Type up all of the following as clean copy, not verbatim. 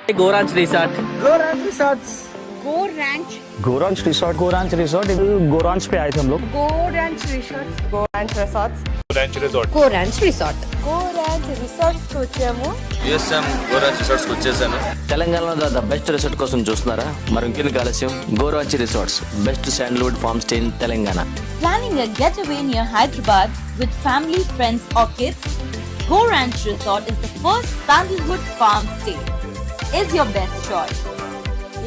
GoRanch Resort. GoRanch Resorts. GoRanch. GoRanch Resort. GoRanch Resort. GoRanch पे आए थे हम लोग. GoRanch Resorts. GoRanch Resorts. GoRanch Resort. GoRanch Resort. GoRanch Resorts కు వచ్చాము. యూఎస్ఎం GoRanch Resorts కు వచ్చేసాను. తెలంగాణలో ద బెస్ట్ రిసార్ట్ కోసం చూస్తున్నారా? మరి ఇంకెందుకు ఆలస్యం? GoRanch Resorts, best sandalwood farm stay in Telangana. Planning a getaway near Hyderabad with family, friends or kids? GoRanch Resort is the first sandalwood farm stay. Is your best choice.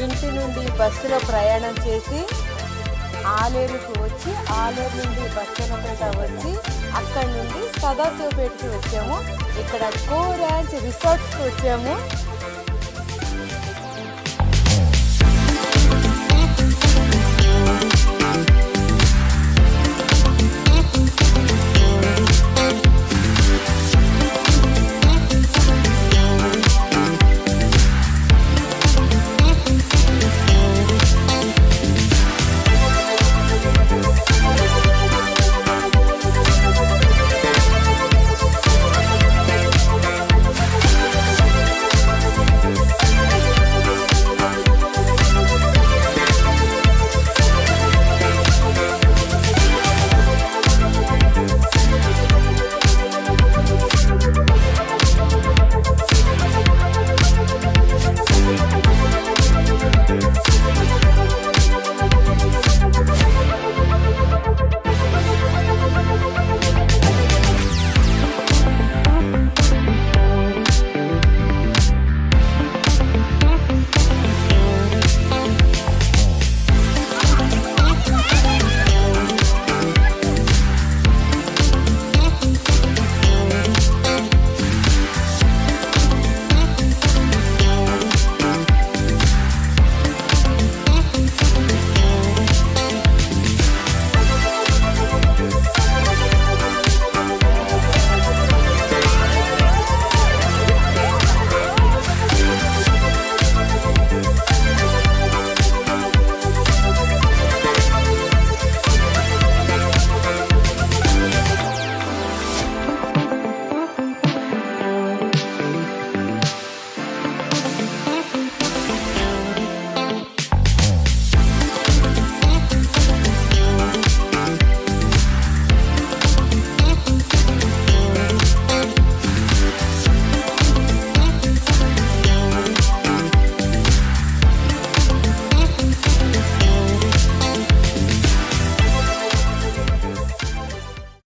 ఇంటి నుండి బస్సులో ప్రయాణం చేసి ఆలేరుకు వచ్చి ఆలేరు నుండి బస్సులపేట వచ్చి అక్కడి నుండి సదాశివపేటకి వచ్చాము. ఇక్కడ GoRanch రిసార్ట్స్కి వచ్చాము.